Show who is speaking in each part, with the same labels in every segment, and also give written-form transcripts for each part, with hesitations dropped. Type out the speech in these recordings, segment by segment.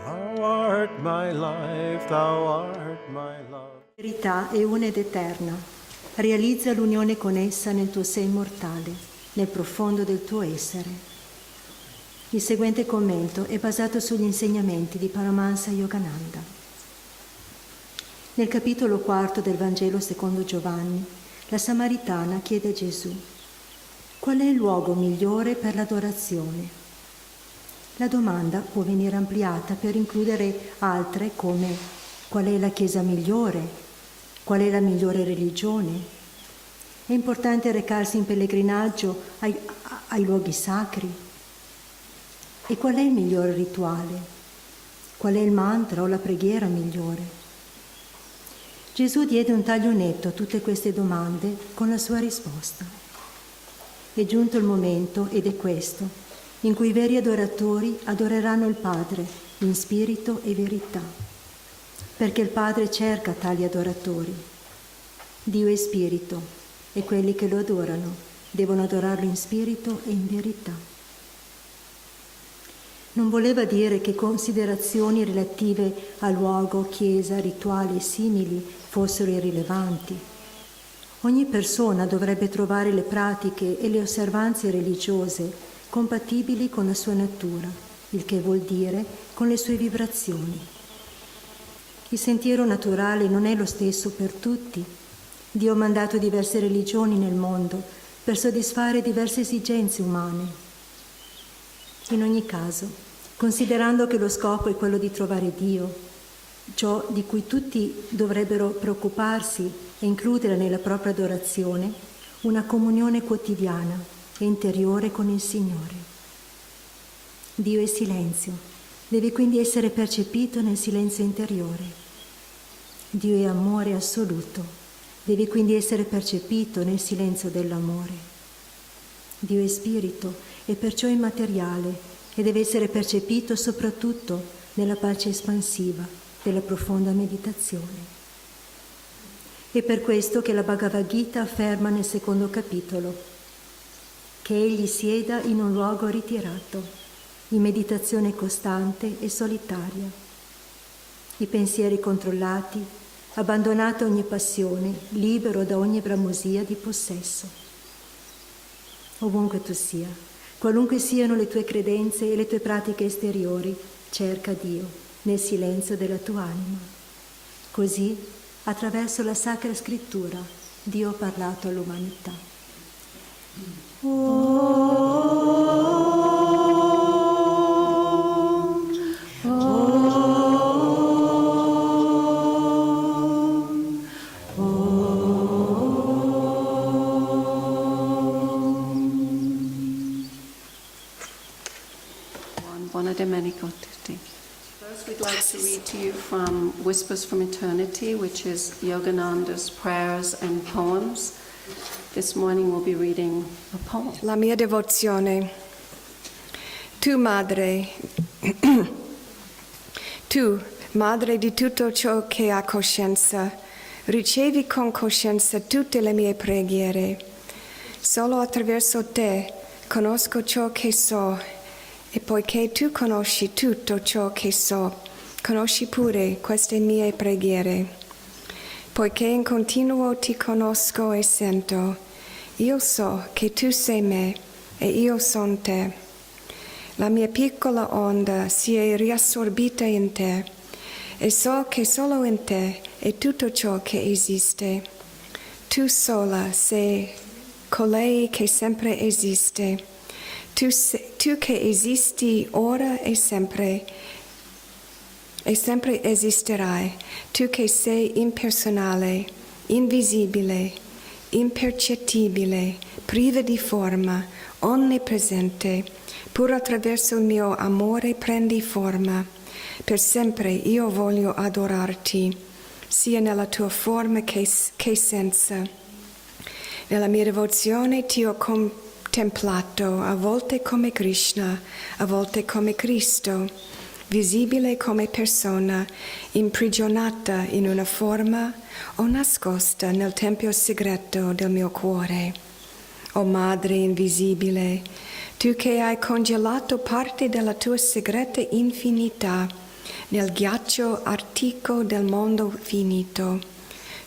Speaker 1: Thou art my life, thou art my love.
Speaker 2: La verità è una ed eterna. Realizza l'unione con essa nel tuo sé immortale, nel profondo del tuo essere. Il seguente commento è basato sugli insegnamenti di Paramahansa Yogananda. Nel capitolo 4 del Vangelo secondo Giovanni, la Samaritana chiede a Gesù: qual è il luogo migliore per l'adorazione? La domanda può venire ampliata per includere altre come: qual è la chiesa migliore? Qual è la migliore religione? È importante recarsi in pellegrinaggio ai luoghi sacri? E qual è il migliore rituale? Qual è il mantra o la preghiera migliore? Gesù diede un taglio netto a tutte queste domande con la sua risposta. È giunto il momento, ed è questo, in cui i veri adoratori adoreranno il Padre in spirito e verità, perché il Padre cerca tali adoratori. Dio è spirito e quelli che lo adorano devono adorarlo in spirito e in verità. Non voleva dire che considerazioni relative a luogo, chiesa, rituali e simili fossero irrilevanti. Ogni persona dovrebbe trovare le pratiche e le osservanze religiose compatibili con la sua natura, il che vuol dire con le sue vibrazioni. Il sentiero naturale non è lo stesso per tutti. Dio ha mandato diverse religioni nel mondo per soddisfare diverse esigenze umane. In ogni caso, considerando che lo scopo è quello di trovare Dio, ciò di cui tutti dovrebbero preoccuparsi e includere nella propria adorazione una comunione quotidiana e interiore con il Signore. Dio è silenzio, deve quindi essere percepito nel silenzio interiore. Dio è amore assoluto, deve quindi essere percepito nel silenzio dell'amore. Dio è spirito e perciò immateriale e deve essere percepito soprattutto nella pace espansiva della profonda meditazione. È per questo che la Bhagavad Gita afferma nel secondo capitolo che egli sieda in un luogo ritirato, in meditazione costante e solitaria, i pensieri controllati, abbandonato ogni passione, libero da ogni bramosia di possesso. Ovunque tu sia, qualunque siano le tue credenze e le tue pratiche esteriori, cerca Dio nel silenzio della tua anima. Così, attraverso la Sacra Scrittura, Dio ha parlato all'umanità.
Speaker 3: Buona domenica a tutti. First, we'd like to read to you from Whispers from Eternity, which is Yogananda's prayers and poems. This morning we'll be reading a poem.
Speaker 4: La mia devozione. Tu, madre, tu, madre di tutto ciò che ha coscienza, ricevi con coscienza tutte le mie preghiere. Solo attraverso te conosco ciò che so. E poiché tu conosci tutto ciò che so, conosci pure queste mie preghiere. Poiché in continuo ti conosco e sento, io so che tu sei me e io son te. La mia piccola onda si è riassorbita in te e so che solo in te è tutto ciò che esiste. Tu sola sei colei che sempre esiste. Tu che esisti ora e sempre esisterai, tu che sei impersonale, invisibile, impercettibile, priva di forma, onnipresente, pur attraverso il mio amore prendi forma. Per sempre io voglio adorarti, sia nella tua forma che senza. Nella mia devozione ti ho contemplato, a volte come Krishna, a volte come Cristo, visibile come persona, imprigionata in una forma o nascosta nel tempio segreto del mio cuore. O Madre invisibile, tu che hai congelato parte della tua segreta infinità nel ghiaccio artico del mondo finito.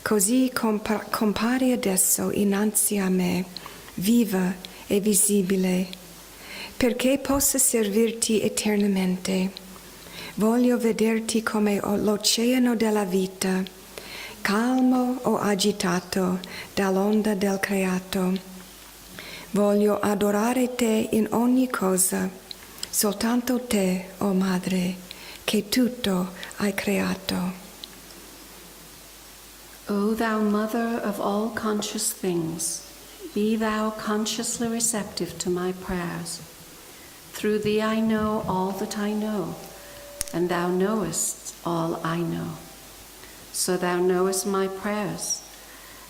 Speaker 4: Così compare adesso innanzi a me, viva e visibile, perché possa servirti eternamente. Voglio vederti come l'oceano della vita, calmo o agitato dall'onda del creato. Voglio adorare te in ogni cosa, soltanto te, o Madre, che tutto hai creato.
Speaker 3: O thou Mother of all conscious things, be thou consciously receptive to my prayers. Through thee I know all that I know, and thou knowest all I know. So thou knowest my prayers,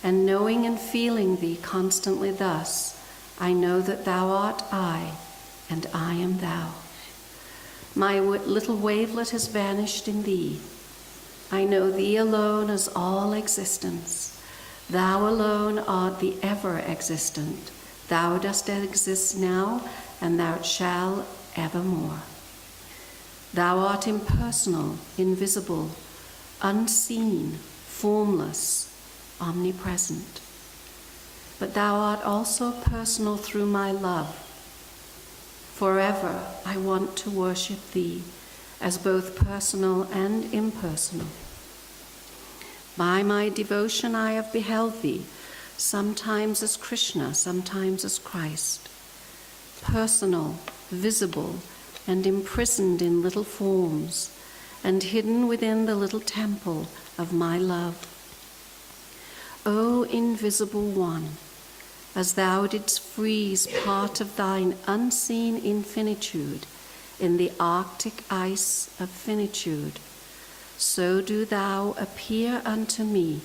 Speaker 3: and knowing and feeling thee constantly thus, I know that thou art I, and I am thou. My little wavelet has vanished in thee. I know thee alone as all existence. Thou alone art the ever-existent. Thou dost exist now, and thou shalt evermore. Thou art impersonal, invisible, unseen, formless, omnipresent. But thou art also personal through my love. Forever I want to worship thee as both personal and impersonal. By my devotion I have beheld thee, sometimes as Krishna, sometimes as Christ, personal, visible, and imprisoned in little forms, and hidden within the little temple of my love. O invisible one, as thou didst freeze part of thine unseen infinitude in the arctic ice of finitude, so do thou appear unto me,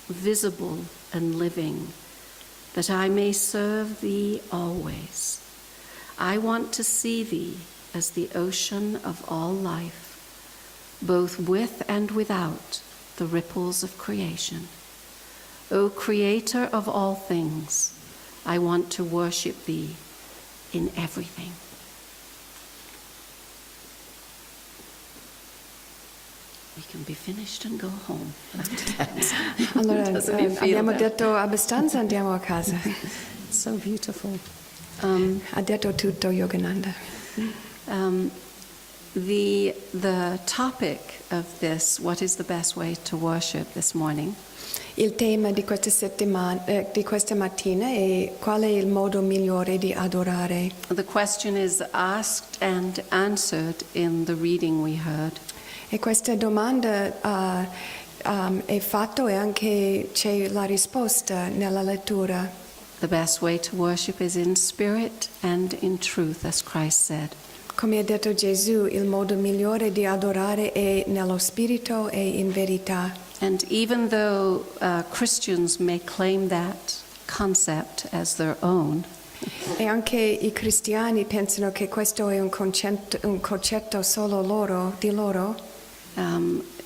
Speaker 3: visible and living, that I may serve thee always. I want to see thee as the ocean of all life, both with and without the ripples of creation. O Creator of all things, I want to worship thee in everything. We can be finished and go home.
Speaker 4: Allora,
Speaker 3: Doesn't it feel
Speaker 4: abbiamo
Speaker 3: that?
Speaker 4: detto abbastanza, andiamo a casa.
Speaker 2: So beautiful.
Speaker 4: Ha detto tutto Yogananda.
Speaker 3: The topic of this, what is the best way to worship this morning,
Speaker 4: Il tema di questa settimana, di questa mattina è qual è il modo migliore di adorare.
Speaker 3: the question is asked and answered in the reading we heard.
Speaker 4: E questa domanda è fatta e anche c'è la risposta nella lettura.
Speaker 3: The best way to worship is in spirit and in truth, as Christ said.
Speaker 4: Come ha detto Gesù, il modo migliore di adorare è nello spirito e in verità.
Speaker 3: And even though Christians may claim that concept as their own,
Speaker 4: E anche i cristiani pensano che questo è un concetto solo loro, di loro.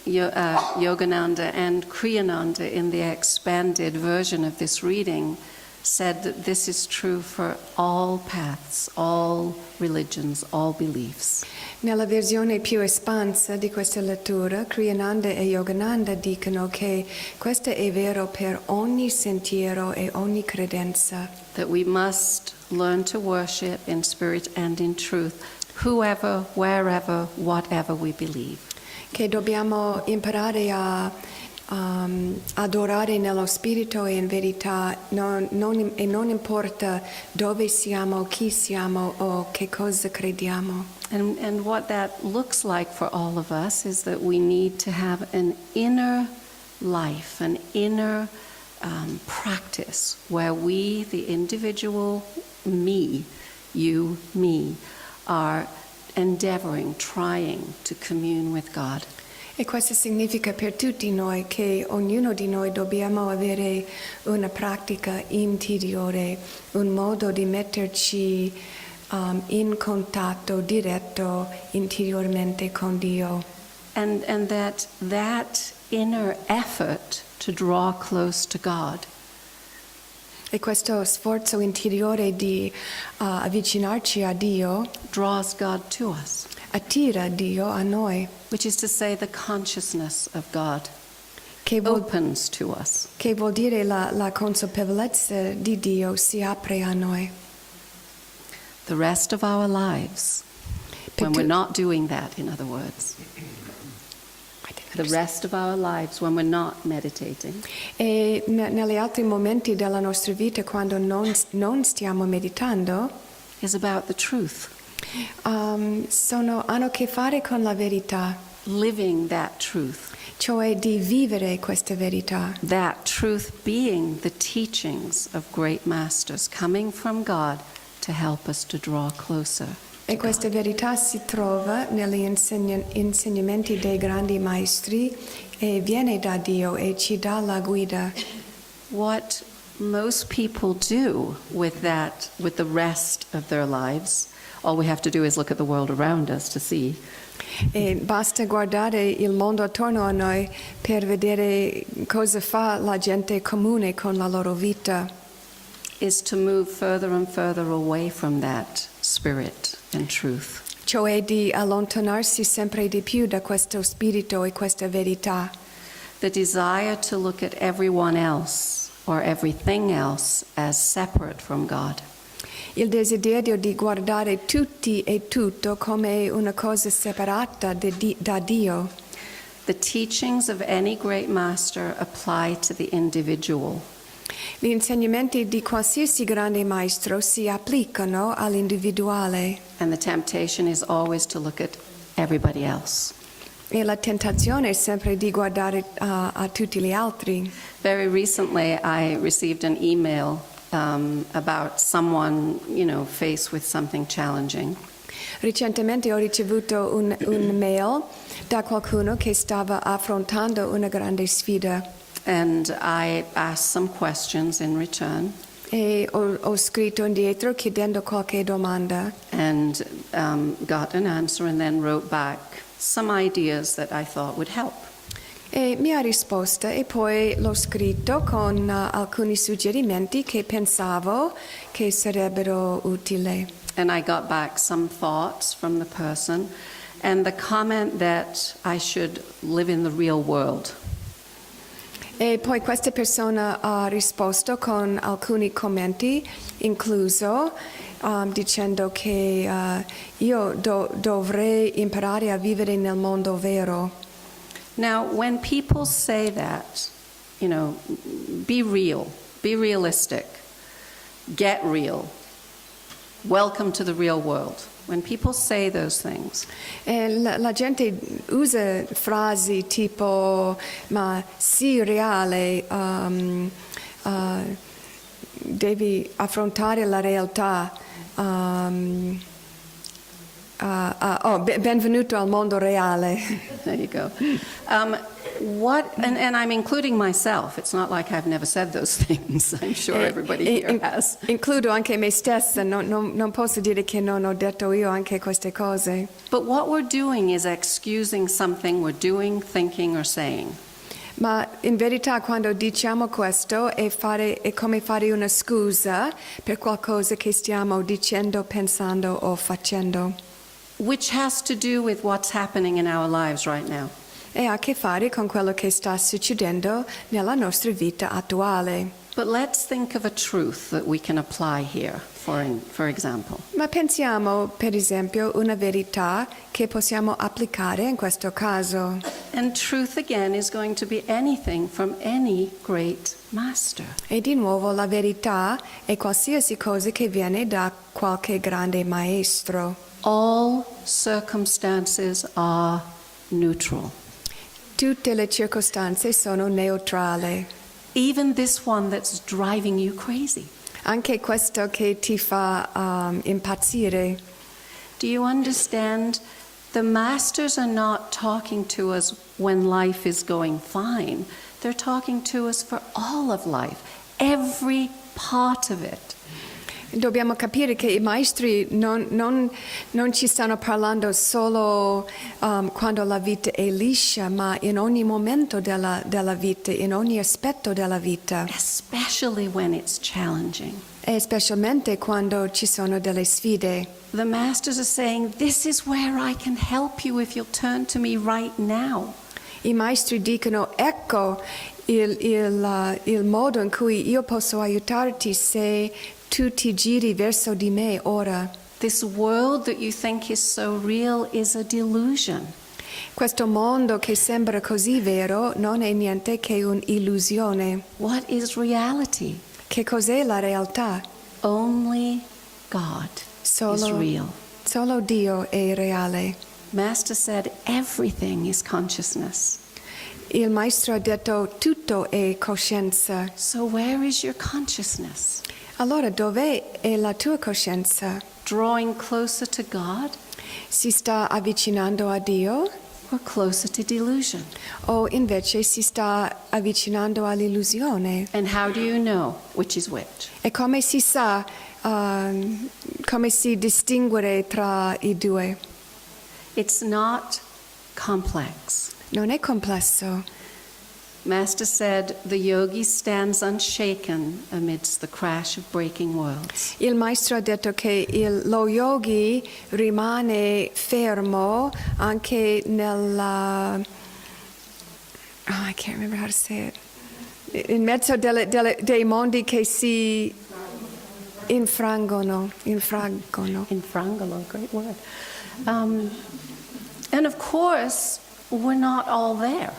Speaker 3: Yogananda and Kriyananda, in the expanded version of this reading, said that this is true for all paths, all religions, all beliefs.
Speaker 4: Nella versione più espansa di questa lettura, Kriyananda e Yogananda dicono che questo è vero per ogni sentiero e ogni credenza.
Speaker 3: That we must learn to worship in spirit and in truth, whoever, wherever, whatever we believe.
Speaker 4: Che dobbiamo imparare a adorare nello spirito e in verità, e non importa dove siamo, chi siamo o che cosa crediamo.
Speaker 3: And what that looks like for all of us is that we need to have an inner life, an inner practice where we, the individual me, you, me, are endeavoring, trying to commune with God.
Speaker 4: E questo significa per tutti noi che ognuno di noi dobbiamo avere una pratica interiore, un modo di metterci in contatto diretto interiormente con Dio.
Speaker 3: And that inner effort to draw close to God
Speaker 4: E questo sforzo interiore di avvicinarci a Dio
Speaker 3: draws God to us.
Speaker 4: attira Dio a noi,
Speaker 3: which is to say the consciousness of God
Speaker 4: che vuol,
Speaker 3: opens to us.
Speaker 4: che vuol dire la consapevolezza di Dio si apre a noi.
Speaker 3: The rest of our lives, when we're not doing that, in other words, the rest of our lives when we're not meditating,
Speaker 4: E negli altri momenti della nostra vita, quando non stiamo meditando,
Speaker 3: is about the truth,
Speaker 4: hanno a che fare con la verità,
Speaker 3: living that truth.
Speaker 4: cioè di vivere questa verità.
Speaker 3: That truth being the teachings of great masters coming from God to help us to draw closer.
Speaker 4: E questa verità si trova negli insegnamenti dei grandi maestri e viene da Dio e ci dà la guida.
Speaker 3: What most people do with that, with the rest of their lives, all we have to do is look at the world around us to see.
Speaker 4: E basta guardare il mondo attorno a noi per vedere cosa fa la gente comune con la loro vita.
Speaker 3: Is to move further and further away from that spirit and truth.
Speaker 4: Cioè di allontanarsi sempre di più da questo spirito e questa verità.
Speaker 3: The desire to look at everyone else or everything else as separate from God.
Speaker 4: Il desiderio di guardare tutti e tutto come una cosa separata da Dio.
Speaker 3: The teachings of any great master apply to the individual.
Speaker 4: Gli insegnamenti di qualsiasi grande maestro si applicano all'individuale.
Speaker 3: And the temptation is always to look at everybody else.
Speaker 4: E la tentazione è sempre di guardare a tutti gli altri.
Speaker 3: Very recently I received an email about someone, faced with something challenging.
Speaker 4: Recentemente ho ricevuto un mail da qualcuno che stava affrontando una grande sfida.
Speaker 3: And I asked some questions in return.
Speaker 4: E ho scritto indietro chiedendo qualche domanda.
Speaker 3: And got an answer and then wrote back some ideas that I thought would help.
Speaker 4: E mi ha risposto e poi l'ho scritto con alcuni suggerimenti che pensavo che sarebbero utili.
Speaker 3: And I got back some thoughts from the person and the comment that I should live in the real world.
Speaker 4: E poi questa persona ha risposto con alcuni commenti, incluso dicendo che io dovrei imparare a vivere nel mondo vero.
Speaker 3: Now, when people say that, be real, be realistic, get real, welcome to the real world. When people say those things,
Speaker 4: La gente usa frasi tipo ma sii reale, devi affrontare la realtà, benvenuto al mondo reale.
Speaker 3: there you go. And I'm including myself. It's not like I've never said those things. I'm sure everybody here has.
Speaker 4: Includo anche me stessa, non posso dire che non ho detto io anche queste cose.
Speaker 3: But what we're doing is excusing something we're doing, thinking, or saying.
Speaker 4: Ma in verità quando diciamo questo è come fare una scusa per qualcosa che stiamo dicendo, pensando o facendo.
Speaker 3: Which has to do with what's happening in our lives right now.
Speaker 4: E ha a che fare con quello che sta succedendo nella nostra vita attuale.
Speaker 3: But let's think of a truth that we can apply here, for example.
Speaker 4: Ma pensiamo, per esempio, una verità che possiamo applicare in questo caso.
Speaker 3: And truth again is going to be anything from any great master.
Speaker 4: E di nuovo la verità è qualsiasi cosa che viene da qualche grande maestro.
Speaker 3: All circumstances are neutral.
Speaker 4: Tutte le circostanze sono neutrali.
Speaker 3: Even this one that's driving you crazy.
Speaker 4: Anche questo che ti fa impazzire.
Speaker 3: Do you understand? The masters are not talking to us when life is going fine. They're talking to us for all of life, every part of it.
Speaker 4: Dobbiamo capire che i maestri non ci stanno parlando solo quando la vita è liscia, ma in ogni momento della vita, in ogni aspetto della vita.
Speaker 3: especially when it's challenging.
Speaker 4: E specialmente quando ci sono delle sfide.
Speaker 3: The masters are saying, this is where I can help you if you'll turn to me right now.
Speaker 4: I maestri dicono, ecco il modo in cui io posso aiutarti se tu ti giri verso di me ora.
Speaker 3: This world that you think is so real is a delusion.
Speaker 4: Questo mondo che sembra così vero non è niente che un'illusione.
Speaker 3: What is reality?
Speaker 4: Che cos'è la realtà?
Speaker 3: Only God is real.
Speaker 4: Solo Dio è reale.
Speaker 3: Master said everything is consciousness.
Speaker 4: Il maestro ha detto tutto è coscienza.
Speaker 3: So where is your consciousness?
Speaker 4: Allora dov'è la tua coscienza?
Speaker 3: Drawing closer to God
Speaker 4: Si sta avvicinando a Dio
Speaker 3: or closer to delusion?
Speaker 4: o invece si sta avvicinando all'illusione?
Speaker 3: And how do you know which is which?
Speaker 4: E come si sa, come si distinguere tra i due?
Speaker 3: It's not complex.
Speaker 4: Non è complesso.
Speaker 3: Master said the yogi stands unshaken amidst the crash of breaking worlds.
Speaker 4: Il maestro ha detto che lo yogi rimane fermo anche nella... I can't remember how to say it. In mezzo dei mondi che si infrangono.
Speaker 3: Infrangolo, great word. And of course, we're not all there.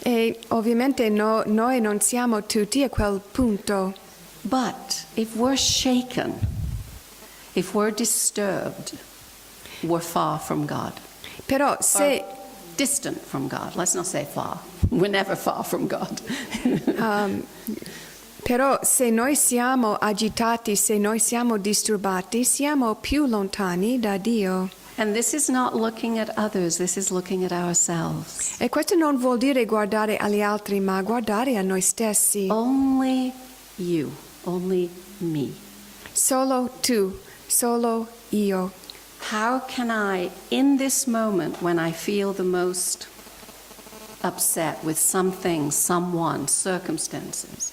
Speaker 4: E ovviamente noi non siamo tutti a quel punto.
Speaker 3: But if we're shaken, if we're disturbed, we're far from God.
Speaker 4: Però se...
Speaker 3: Or distant from God. Let's not say far. We're never far from God.
Speaker 4: Però se noi siamo agitati, se noi siamo disturbati, siamo più lontani da Dio.
Speaker 3: And this is not looking at others, this is looking at ourselves.
Speaker 4: E questo non vuol dire guardare agli altri, ma guardare a noi stessi.
Speaker 3: Only you, only me.
Speaker 4: Solo tu, solo io.
Speaker 3: How can I, in this moment when I feel the most upset with something, someone, circumstances,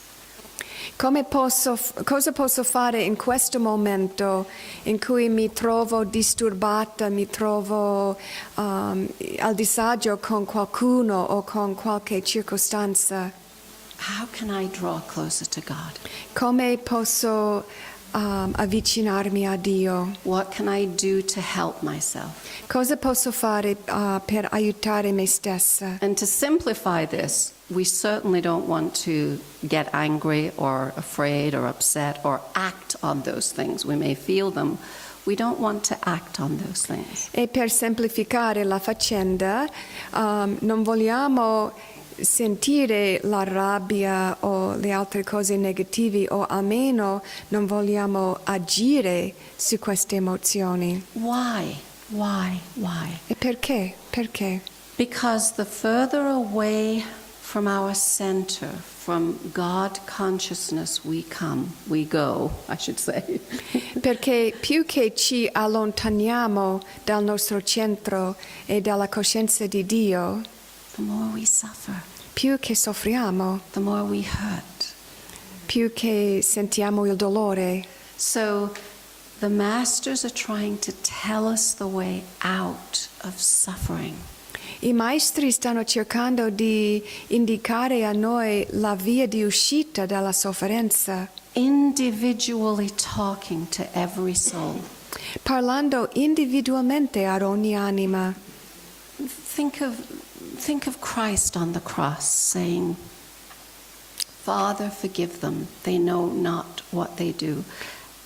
Speaker 4: Cosa posso fare in questo momento in cui mi trovo disturbata, mi trovo al disagio con qualcuno o con qualche circostanza?
Speaker 3: how can I draw closer to God?
Speaker 4: Come posso avvicinarmi a Dio?
Speaker 3: What can I do to help myself?
Speaker 4: Cosa posso fare per aiutare me stessa?
Speaker 3: And to simplify this, we certainly don't want to get angry or afraid or upset or act on those things. We may feel them. We don't want to act on those things.
Speaker 4: E per semplificare la faccenda, non vogliamo sentire la rabbia o le altre cose negative o almeno non vogliamo agire su queste emozioni.
Speaker 3: Why?
Speaker 4: E perché? Perché?
Speaker 3: Because the further away from our center, from God consciousness we go, I should say.
Speaker 4: Perché più che ci allontaniamo dal nostro centro e dalla coscienza di Dio,
Speaker 3: The more we suffer,
Speaker 4: più che soffriamo,
Speaker 3: the more we hurt.
Speaker 4: più che sentiamo il dolore.
Speaker 3: So the masters are trying to tell us the way out of suffering.
Speaker 4: I maestri stanno cercando di indicare a noi la via di uscita dalla sofferenza,
Speaker 3: Individually talking to every soul.
Speaker 4: parlando individualmente ad ogni anima.
Speaker 3: Think of Christ on the cross saying, Father, forgive them. They know not what they do.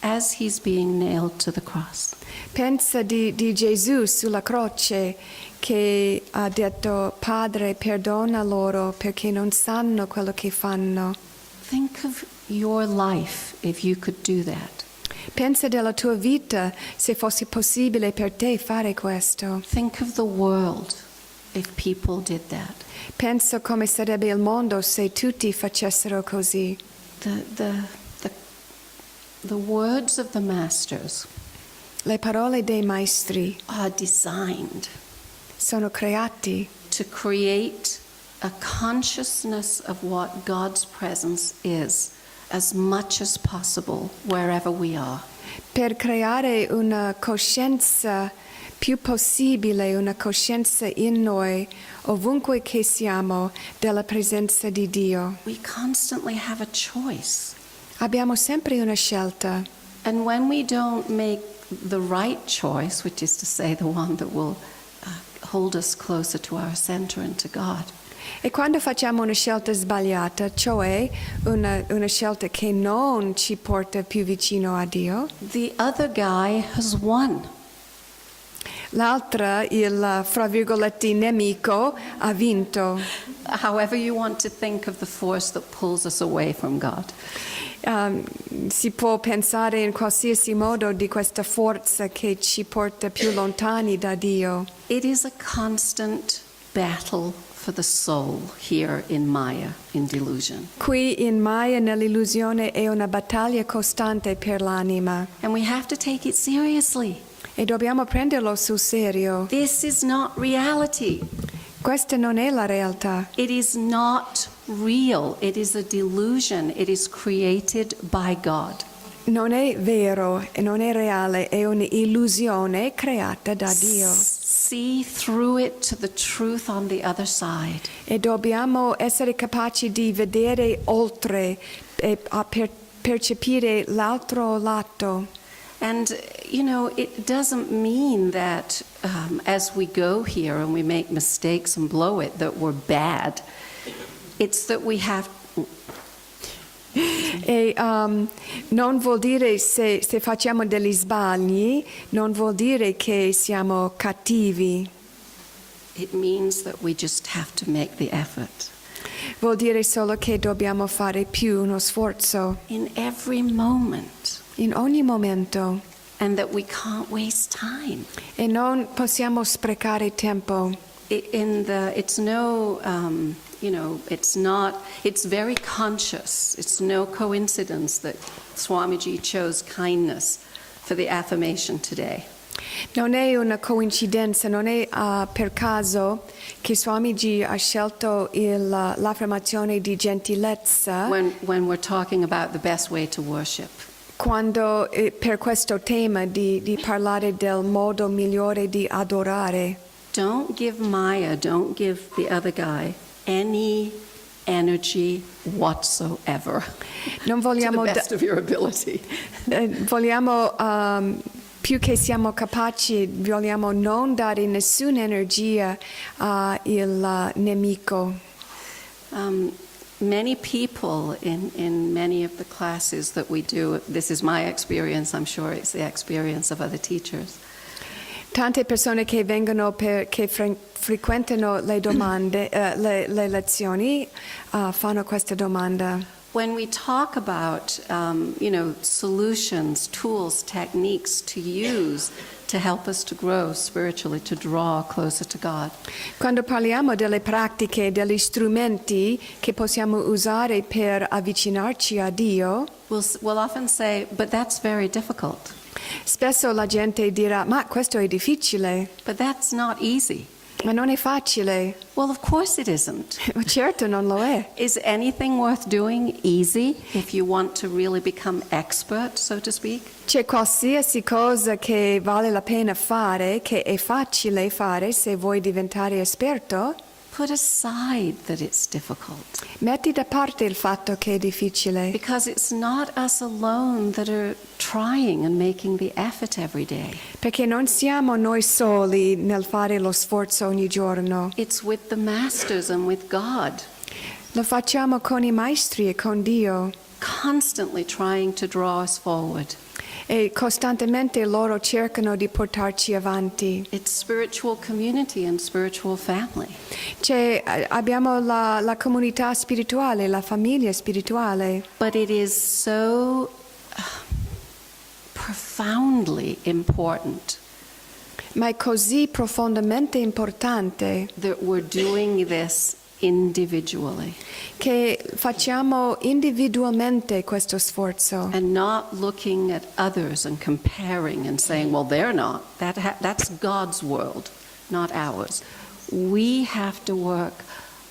Speaker 3: As he's being nailed to the cross.
Speaker 4: Pensa di Gesù sulla croce che ha detto, Padre, perdona loro perché non sanno quello che fanno.
Speaker 3: Think of your life if you could do that.
Speaker 4: Pensa della tua vita se fosse possibile per te fare questo.
Speaker 3: Think of the world if people did that.
Speaker 4: Pensa come sarebbe il mondo se tutti facessero così.
Speaker 3: The words of the masters
Speaker 4: Le parole dei maestri
Speaker 3: are designed
Speaker 4: sono creati
Speaker 3: to create a consciousness of what God's presence is as much as possible wherever we are.
Speaker 4: per creare una coscienza più possibile, una coscienza in noi, ovunque che siamo, della presenza di Dio.
Speaker 3: We constantly have a choice.
Speaker 4: Abbiamo sempre una scelta.
Speaker 3: And when we don't make the right choice, which is to say the one that will hold us closer to our center and to God,
Speaker 4: E quando facciamo una scelta sbagliata, cioè una scelta che non ci porta più vicino a Dio,
Speaker 3: the other guy has won.
Speaker 4: l'altra, il fra virgolette nemico, ha vinto.
Speaker 3: However you want to think of the force that pulls us away from God.
Speaker 4: Si può pensare in qualsiasi modo di questa forza che ci porta più lontani da Dio.
Speaker 3: It is a constant battle for the soul here in Maya, in delusion.
Speaker 4: Qui in Maya, nell'illusione, è una battaglia costante per l'anima
Speaker 3: And we have to take it seriously.
Speaker 4: e dobbiamo prenderlo sul serio.
Speaker 3: This is not reality.
Speaker 4: Questa non è la realtà.
Speaker 3: It is not real. It is a delusion. It is created by God.
Speaker 4: Non è vero e non è reale, è un'illusione creata da Dio.
Speaker 3: See through it to the truth on the other side.
Speaker 4: E dobbiamo essere capaci di vedere oltre e percepire l'altro lato.
Speaker 3: And, you know, it doesn't mean that as we go here and we make mistakes and blow it, that we're bad. It's that we have...
Speaker 4: E non vuol dire se facciamo degli sbagli, non vuol dire che siamo cattivi.
Speaker 3: It means that we just have to make the effort.
Speaker 4: Vuol dire solo che dobbiamo fare più uno sforzo
Speaker 3: In every moment.
Speaker 4: in ogni momento
Speaker 3: And that we can't waste time.
Speaker 4: e non possiamo sprecare tempo.
Speaker 3: It's no, you know, it's very conscious. It's no coincidence that Swamiji chose kindness for the affirmation today.
Speaker 4: Non è una coincidenza, non è per caso che Swamiji ha scelto l'affermazione di gentilezza
Speaker 3: When we're talking about the best way to worship.
Speaker 4: quando per questo tema di parlare del modo migliore di adorare.
Speaker 3: Don't give Maya, don't give the other guy any energy whatsoever.
Speaker 4: Non vogliamo
Speaker 3: to the best of your ability.
Speaker 4: vogliamo più che siamo capaci, vogliamo non dare nessuna energia al nemico.
Speaker 3: Many people in many of the classes that we do, this is my experience, I'm sure it's the experience of other teachers.
Speaker 4: Tante persone che vengono che frequentano le domande, le lezioni, fanno questa domanda.
Speaker 3: When we talk about, you know, solutions, tools, techniques to use to help us to grow spiritually, to draw closer to God.
Speaker 4: Quando parliamo delle pratiche, degli strumenti che possiamo usare per avvicinarci a Dio,
Speaker 3: We'll often say, but that's very difficult.
Speaker 4: spesso la gente dirà, ma questo è difficile,
Speaker 3: But that's not easy.
Speaker 4: ma non è facile.
Speaker 3: Well, of course it isn't.
Speaker 4: Ma certo non lo è.
Speaker 3: Is anything worth doing easy if you want to really become expert, so to speak?
Speaker 4: C'è qualsiasi cosa che vale la pena fare, che è facile fare se vuoi diventare esperto?
Speaker 3: Put aside that it's difficult.
Speaker 4: Metti da parte il fatto che è difficile,
Speaker 3: Because it's not us alone that are trying and making the effort every day.
Speaker 4: perché non siamo noi soli nel fare lo sforzo ogni giorno.
Speaker 3: It's with the masters and with God,
Speaker 4: Lo facciamo con i maestri e con Dio
Speaker 3: constantly trying to draw us forward.
Speaker 4: e costantemente loro cercano di portarci avanti.
Speaker 3: It's spiritual community and spiritual family.
Speaker 4: Abbiamo la comunità spirituale, la famiglia spirituale,
Speaker 3: But it is so profoundly important
Speaker 4: ma è così profondamente importante
Speaker 3: that we're doing this individually.
Speaker 4: Che facciamo individualmente questo sforzo.
Speaker 3: And not looking at others and comparing and saying, well, they're not. That's God's world, not ours. We have to work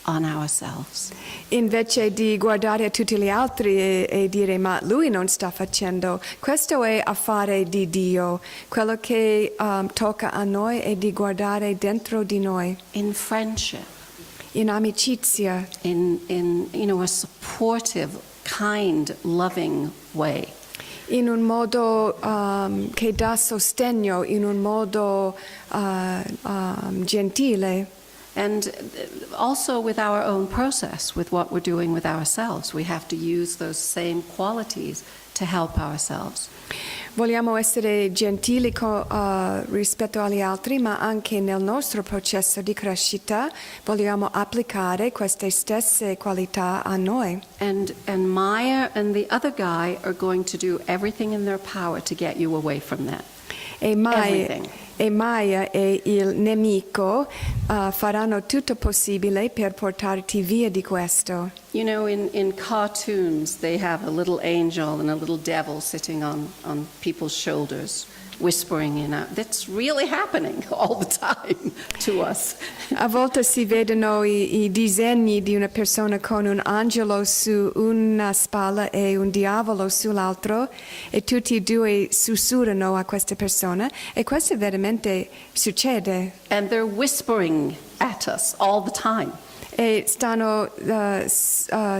Speaker 3: on ourselves.
Speaker 4: Invece di guardare a tutti gli altri e dire ma lui non sta facendo, questo è affare di Dio. Quello che tocca a noi è di guardare dentro di noi.
Speaker 3: In friendship.
Speaker 4: In amicizia.
Speaker 3: In a supportive, kind, loving way.
Speaker 4: In un modo che dà sostegno, in un modo gentile.
Speaker 3: And also with our own process, with what we're doing with ourselves. We have to use those same qualities to help ourselves.
Speaker 4: Vogliamo essere gentili rispetto agli altri, ma anche nel nostro processo di crescita vogliamo applicare queste stesse qualità a noi.
Speaker 3: And Maya and the other guy are going to do everything in their power to get you away from that.
Speaker 4: E Maya e il nemico faranno tutto possibile per portarti via di questo.
Speaker 3: You know, in cartoons, they have a little angel and a little devil sitting on people's shoulders, whispering in out. That's really happening all the time to us.
Speaker 4: A volte si vedono i disegni di una persona con un angelo su una spalla e un diavolo sull'altro e tutti e due sussurrano a questa persona e questo veramente succede.
Speaker 3: And they're whispering at us all the time.
Speaker 4: E stanno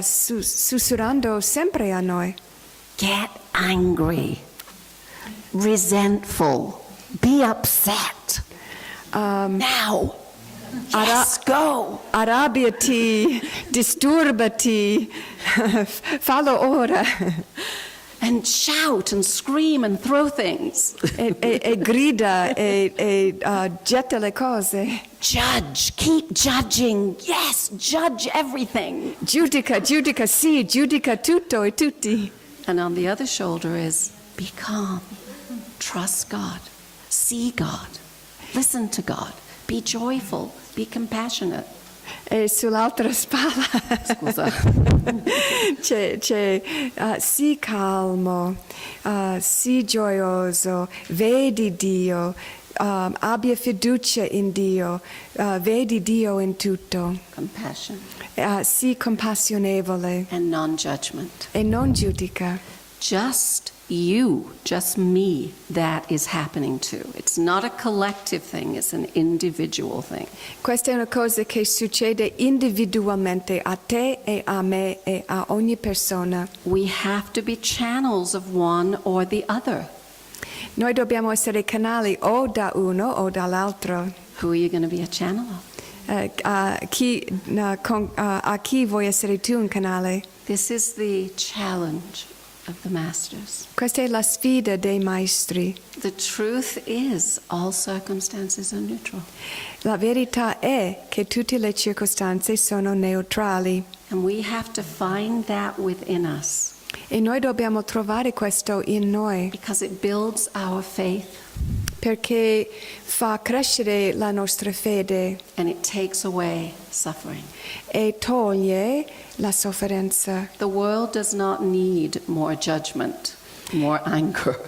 Speaker 4: sussurrando sempre a noi.
Speaker 3: Get angry, resentful, be upset. Now. Yes, go.
Speaker 4: Arrabbiati, disturbati, fallo ora.
Speaker 3: And shout and scream and throw things.
Speaker 4: e grida e getta le cose.
Speaker 3: Judge, keep judging. Yes, judge everything.
Speaker 4: Giudica, sì, giudica tutto e tutti.
Speaker 3: And on the other shoulder is be calm, trust God, see God, listen to God, be joyful, be compassionate.
Speaker 4: E sull'altra spalla
Speaker 3: Scusa.
Speaker 4: c'è sii calmo, sii gioioso, vedi Dio, abbia fiducia in Dio, vedi Dio in tutto.
Speaker 3: Compassion.
Speaker 4: Sii compassionevole
Speaker 3: and non-judgment.
Speaker 4: e non giudica.
Speaker 3: Just you, just me, that is happening to. It's not a collective thing, it's an individual thing.
Speaker 4: Questa è una cosa che succede individualmente a te e a me e a ogni persona.
Speaker 3: We have to be channels of one or the other.
Speaker 4: Noi dobbiamo essere canali o da uno o dall'altro.
Speaker 3: Who are you going to be a channel of?
Speaker 4: A chi vuoi essere tu un canale?
Speaker 3: This is the challenge of the masters.
Speaker 4: Questa è la sfida dei maestri.
Speaker 3: The truth is all circumstances are neutral.
Speaker 4: La verità è che tutte le circostanze sono neutrali.
Speaker 3: And we have to find that within us.
Speaker 4: E noi dobbiamo trovare questo in noi.
Speaker 3: Because it builds our faith.
Speaker 4: Perché fa crescere la nostra fede.
Speaker 3: And it takes away suffering.
Speaker 4: E toglie la sofferenza.
Speaker 3: The world does not need more judgment, more anger,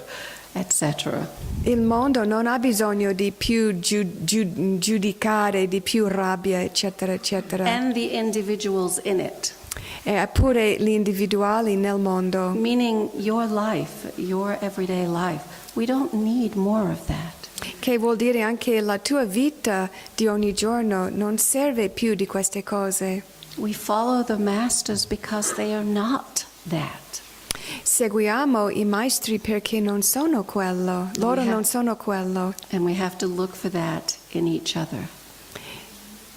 Speaker 3: etc.
Speaker 4: Il mondo non ha bisogno di più giudicare, di più rabbia, eccetera, eccetera.
Speaker 3: And the individuals in it.
Speaker 4: E pure gli individuali nel mondo.
Speaker 3: Meaning your life, your everyday life. We don't need more of that.
Speaker 4: Che vuol dire anche la tua vita di ogni giorno non serve più di queste cose.
Speaker 3: We follow the masters because they are not that.
Speaker 4: Seguiamo i maestri perché non sono quello, loro non sono quello.
Speaker 3: And we have to look for that in each other.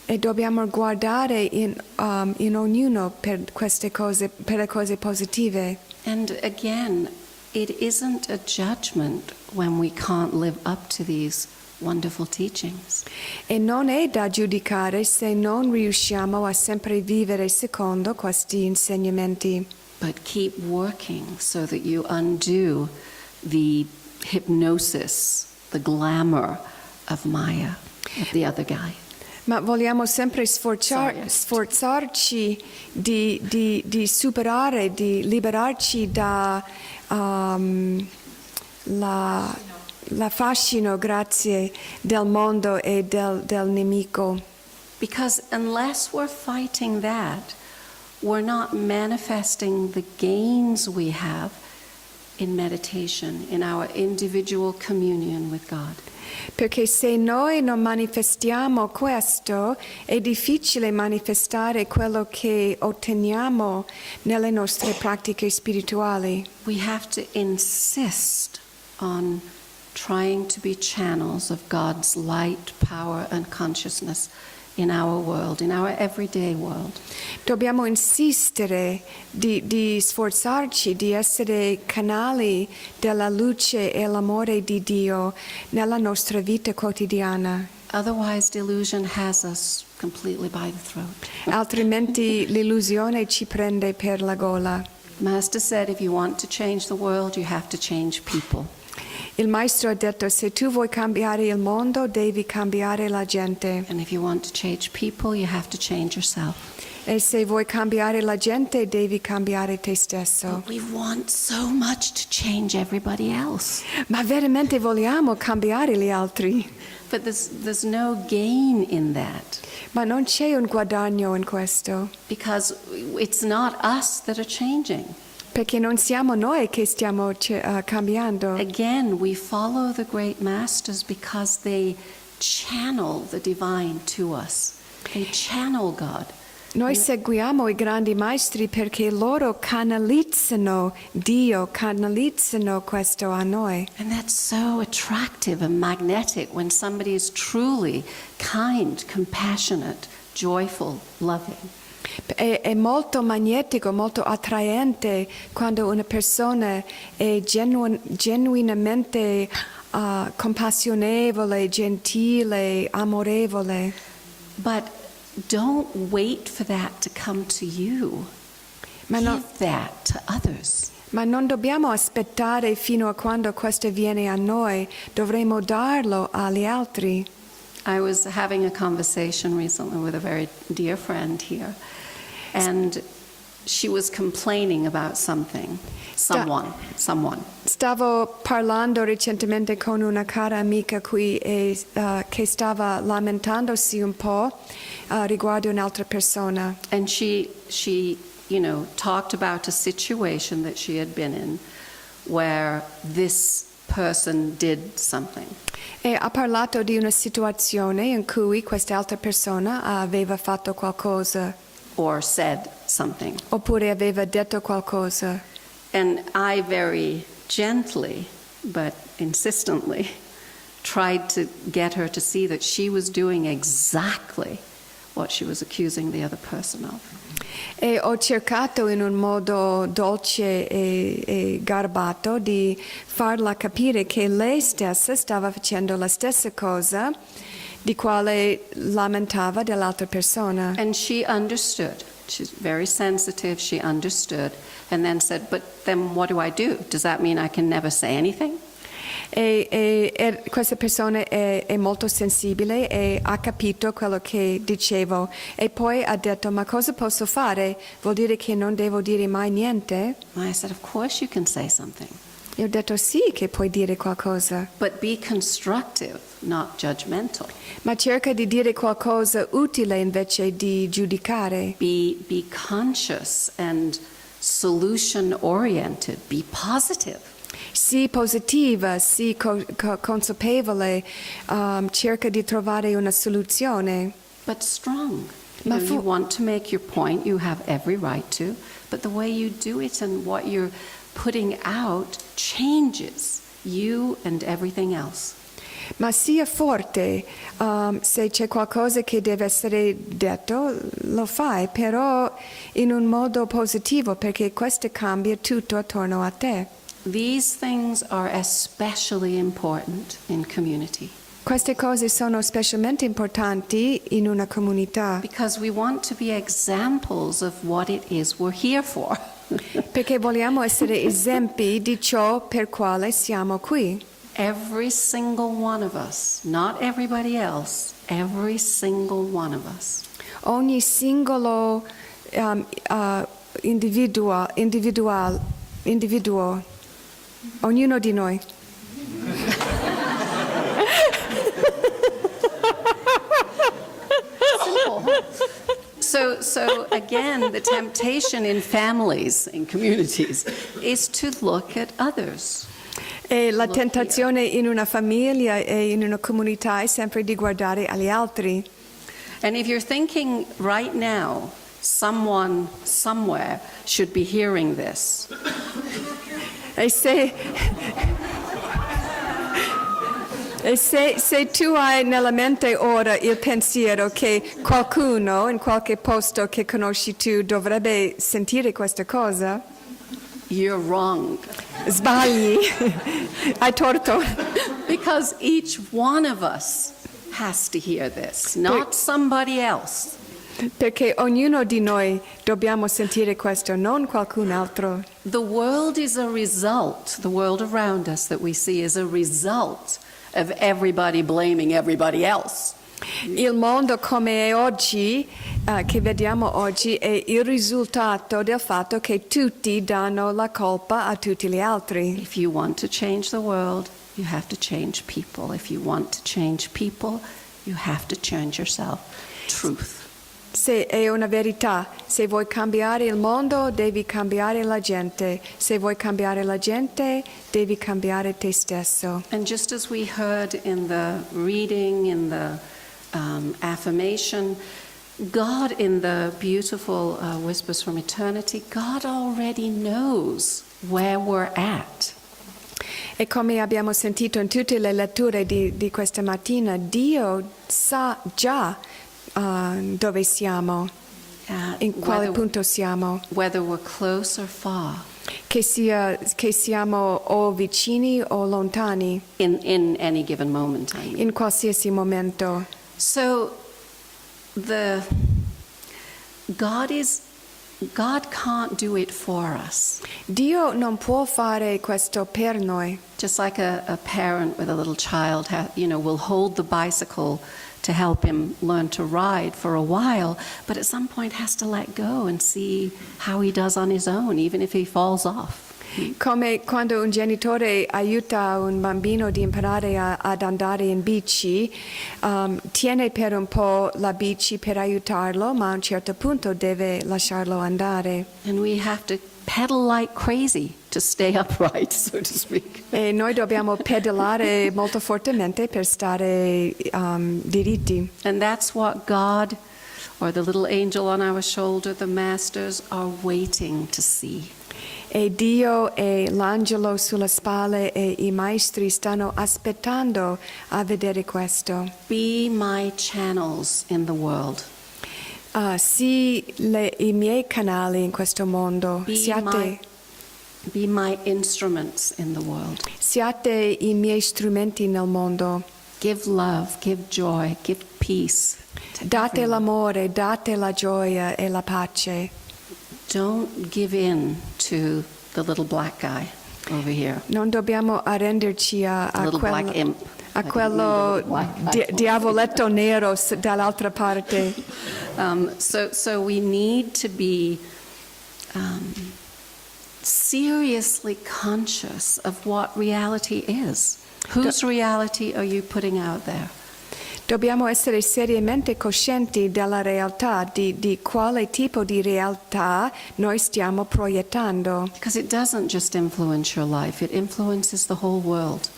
Speaker 4: E dobbiamo guardare in ognuno per queste cose, per le cose positive.
Speaker 3: And again, it isn't a judgment when we can't live up to these wonderful teachings.
Speaker 4: E non è da giudicare se non riusciamo a sempre vivere secondo questi insegnamenti.
Speaker 3: But keep working so that you undo the hypnosis, the glamour of Maya, of the other guy.
Speaker 4: Ma vogliamo sempre sforzarci di superare, di liberarci da la fascino, grazie, del mondo e del nemico.
Speaker 3: Because unless we're fighting that, we're not manifesting the gains we have in meditation, in our individual communion with God.
Speaker 4: Perché se noi non manifestiamo questo, è difficile manifestare quello che otteniamo nelle nostre pratiche spirituali.
Speaker 3: We have to insist on trying to be channels of God's light, power, and consciousness in our world, in our everyday world.
Speaker 4: Dobbiamo insistere di sforzarci di essere canali della luce e l'amore di Dio nella nostra vita quotidiana.
Speaker 3: Otherwise, delusion has us completely by the throat.
Speaker 4: Altrimenti l'illusione ci prende per la gola.
Speaker 3: Master said, if you want to change the world, you have to change people.
Speaker 4: Il maestro ha detto: se tu vuoi cambiare il mondo, devi cambiare la gente.
Speaker 3: And if you want to change people, you have to change yourself.
Speaker 4: E se vuoi cambiare la gente, devi cambiare te stesso.
Speaker 3: But we want so much to change everybody else.
Speaker 4: Ma veramente vogliamo cambiare gli altri?
Speaker 3: But there's no gain in that.
Speaker 4: Ma non c'è un guadagno in questo.
Speaker 3: Because it's not us that are changing.
Speaker 4: Perché non siamo noi che stiamo cambiando.
Speaker 3: Again, we follow the great masters because they channel the divine to us. They channel God.
Speaker 4: Noi seguiamo i grandi maestri perché loro canalizzano Dio, canalizzano questo a noi.
Speaker 3: And that's so attractive and magnetic when somebody is truly kind, compassionate, joyful, loving.
Speaker 4: È molto magnetico, molto attraente quando una persona è genuinamente compassionevole, gentile, amorevole.
Speaker 3: But don't wait for that to come to you. Give that to others.
Speaker 4: Ma non dobbiamo aspettare fino a quando questo viene a noi, dovremo darlo agli altri.
Speaker 3: I was having a conversation recently with a very dear friend here, and she was complaining about something. Someone.
Speaker 4: Stavo parlando recentemente con una cara amica qui che stava lamentandosi un po' riguardo un'altra persona.
Speaker 3: And she talked about a situation that she had been in where this person did something.
Speaker 4: E ha parlato di una situazione in cui quest'altra persona aveva fatto qualcosa.
Speaker 3: Or said something.
Speaker 4: Oppure aveva detto qualcosa.
Speaker 3: And I very gently, but insistently, tried to get her to see that she was doing exactly what she was accusing the other person of.
Speaker 4: E ho cercato in un modo dolce e garbato di farla capire che lei stessa stava facendo la stessa cosa di quale lamentava dell'altra persona.
Speaker 3: And she understood. She's very sensitive. She understood. And then said, but then what do I do? Does that mean I can never say anything?
Speaker 4: E questa persona è molto sensibile e ha capito quello che dicevo. E poi ha detto, ma cosa posso fare? Vuol dire che non devo dire mai niente?
Speaker 3: I said, of course you can say something.
Speaker 4: E ho detto sì che puoi dire qualcosa.
Speaker 3: But be constructive, not judgmental.
Speaker 4: Ma cerca di dire qualcosa utile invece di giudicare.
Speaker 3: Be conscious and solution oriented. Be positive.
Speaker 4: Sii positiva, sii consapevole, cerca di trovare una soluzione.
Speaker 3: But strong. You want to make your point, you have every right to, but the way you do it and what you're putting out changes you and everything else.
Speaker 4: Ma sia forte, se c'è qualcosa che deve essere detto, lo fai, però in un modo positivo, perché questo cambia tutto attorno a te.
Speaker 3: These things are especially important in community.
Speaker 4: Queste cose sono specialmente importanti in una comunità.
Speaker 3: Because we want to be examples of what it is we're here for.
Speaker 4: Perché vogliamo essere esempi di ciò per quale siamo qui.
Speaker 3: every single one of us, not everybody else, every single one of us,
Speaker 4: Ogni singolo individuo, ognuno di noi.
Speaker 3: So again, the temptation in families, in communities, is to look at others.
Speaker 4: E la tentazione in una famiglia e in una comunità è sempre di guardare agli altri.
Speaker 3: And if you're thinking right now, someone somewhere should be hearing this,
Speaker 4: E se tu hai nella mente ora il pensiero che qualcuno in qualche posto che conosci tu dovrebbe sentire questa cosa,
Speaker 3: you're wrong.
Speaker 4: sbagli, hai torto.
Speaker 3: Because each one of us has to hear this, not somebody else.
Speaker 4: Perché ognuno di noi dobbiamo sentire questo, non qualcun altro.
Speaker 3: The world is a result, the world around us that we see is a result of everybody blaming everybody else.
Speaker 4: Il mondo come è oggi, che vediamo oggi, è il risultato del fatto che tutti danno la colpa a tutti gli altri.
Speaker 3: If you want to change the world, you have to change people. If you want to change people, you have to change yourself. Truth.
Speaker 4: Se è una verità, se vuoi cambiare il mondo, devi cambiare la gente. Se vuoi cambiare la gente, devi cambiare te stesso.
Speaker 3: And just as we heard in the reading, in the affirmation, God, in the beautiful Whispers from Eternity, God already knows where we're at.
Speaker 4: E come abbiamo sentito in tutte le letture di questa mattina, Dio sa già dove siamo, in quale punto siamo,
Speaker 3: Whether we're close or far.
Speaker 4: che siamo o vicini o lontani,
Speaker 3: In any given moment, I mean.
Speaker 4: in qualsiasi momento.
Speaker 3: So, God can't do it for us.
Speaker 4: Dio non può fare questo per noi.
Speaker 3: Just like a parent with a little child, will hold the bicycle to help him learn to ride for a while, but at some point has to let go and see how he does on his own, even if he falls off.
Speaker 4: Come quando un genitore aiuta un bambino di imparare ad andare in bici, tiene per un po' la bici per aiutarlo, ma a un certo punto deve lasciarlo andare.
Speaker 3: And we have to pedal like crazy to stay upright, so to speak.
Speaker 4: E noi dobbiamo pedalare molto fortemente per stare diritti.
Speaker 3: And that's what God, or the little angel on our shoulder, the masters, are waiting to see.
Speaker 4: E Dio e l'angelo sulle spalle e i maestri stanno aspettando a vedere questo.
Speaker 3: Be my channels in the world.
Speaker 4: Sì, i miei canali in questo mondo.
Speaker 3: Be my instruments in the world.
Speaker 4: Siate i miei strumenti nel mondo.
Speaker 3: Give love, give joy, give peace.
Speaker 4: Date l'amore, date la gioia e la pace.
Speaker 3: Don't give in to the little black guy over here.
Speaker 4: Non dobbiamo arrenderci a
Speaker 3: Black imp.
Speaker 4: a quello diavoletto nero dall'altra parte.
Speaker 3: So we need to be seriously conscious of what reality is. Whose reality are you putting out there?
Speaker 4: Dobbiamo essere seriamente coscienti della realtà, di quale tipo di realtà noi stiamo proiettando.
Speaker 3: Because it doesn't just influence your life, it influences the whole world.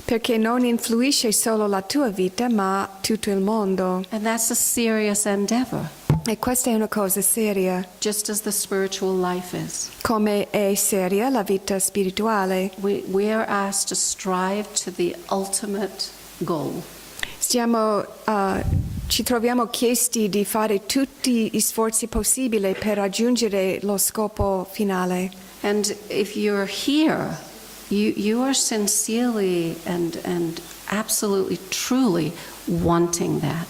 Speaker 4: Perché non influisce solo la tua vita, ma tutto il mondo.
Speaker 3: And that's a serious endeavor.
Speaker 4: E questa è una cosa seria.
Speaker 3: Just as the spiritual life is.
Speaker 4: Come è seria la vita spirituale.
Speaker 3: We are asked to strive to the ultimate goal.
Speaker 4: Ci troviamo chiesti di fare tutti gli sforzi possibili per raggiungere lo scopo finale.
Speaker 3: And if you're here, you are sincerely and absolutely, truly wanting that.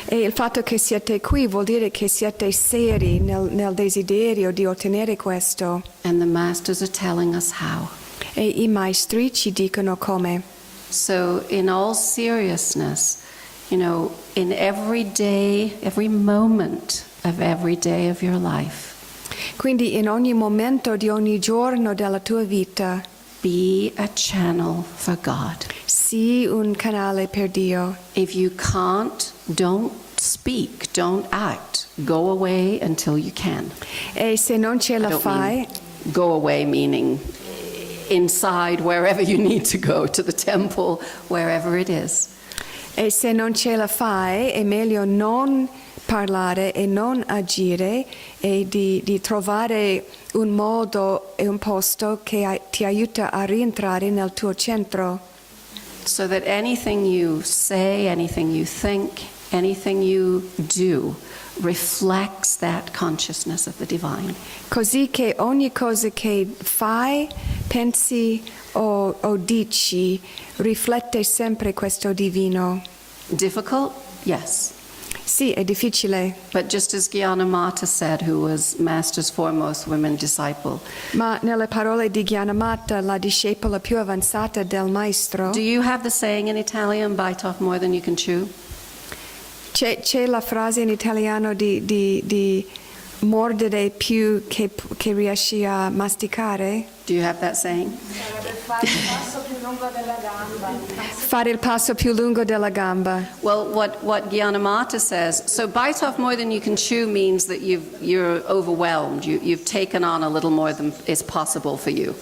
Speaker 4: E il fatto che siete qui vuol dire che siete seri nel desiderio di ottenere questo.
Speaker 3: And the masters are telling us how.
Speaker 4: E i maestri ci dicono come.
Speaker 3: So in all seriousness, you know, in every day, every moment of every day of your life,
Speaker 4: Quindi in ogni momento di ogni giorno della tua vita,
Speaker 3: be a channel for God.
Speaker 4: sii un canale per Dio.
Speaker 3: If you can't, don't speak, don't act. Go away until you can.
Speaker 4: E se non ce la
Speaker 3: I don't
Speaker 4: fai,
Speaker 3: mean go away meaning inside, wherever you need to go, to the temple, wherever it is.
Speaker 4: e se non ce la fai, è meglio non parlare e non agire e di trovare un modo e un posto che ti aiuta a rientrare nel tuo centro.
Speaker 3: So that anything you say, anything you think, anything you do reflects that consciousness of the divine.
Speaker 4: Così che ogni cosa che fai, pensi o dici riflette sempre questo divino.
Speaker 3: Difficult? Yes.
Speaker 4: Sì, è difficile,
Speaker 3: But just as Gyanamata said, who was Master's foremost women disciple,
Speaker 4: ma nelle parole di Gyanamata, la discepola più avanzata del maestro,
Speaker 3: do you have the saying in Italian, bite off more than you can chew?
Speaker 4: c'è la frase in italiano di mordere più che riesci a masticare?
Speaker 3: Do you have that saying?
Speaker 4: Fare il passo più lungo della gamba.
Speaker 3: Well, what Gyanamata says, so bite off more than you can chew means that you're overwhelmed. You've taken on a little more than is possible for you.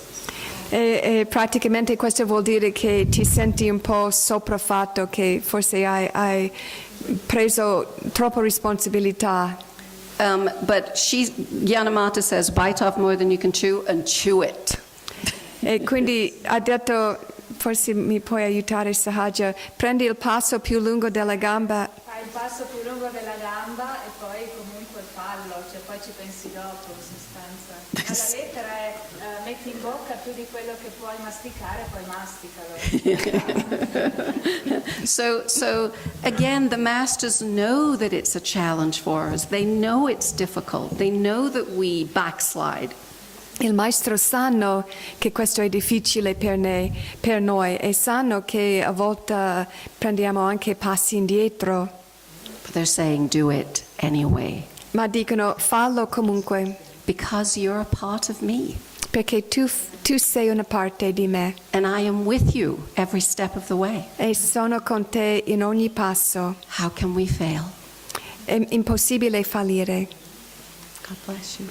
Speaker 4: E praticamente questo vuol dire che ti senti un po' sopraffatto, che forse hai preso troppa responsabilità.
Speaker 3: But Gyanamata says, bite off more than you can chew and chew it.
Speaker 4: E quindi ha detto, forse mi puoi aiutare Sahaja, prendi il passo più lungo della gamba.
Speaker 5: Fai il passo più lungo della gamba e poi comunque fallo, cioè poi ci pensi dopo in sostanza. Ma la lettera è metti in bocca più di quello che puoi masticare, poi masticalo.
Speaker 3: So again, the masters know that it's a challenge for us. They know it's difficult. They know that we backslide.
Speaker 4: Il maestro sanno che questo è difficile per noi e sanno che a volte prendiamo anche passi indietro,
Speaker 3: But they're saying, do it anyway.
Speaker 4: ma dicono fallo comunque
Speaker 3: Because you're a part of me.
Speaker 4: perché tu sei una parte di me
Speaker 3: And I am with you every step of the way.
Speaker 4: e sono con te in ogni passo.
Speaker 3: How can we fail?
Speaker 4: È impossibile fallire.
Speaker 3: God bless you.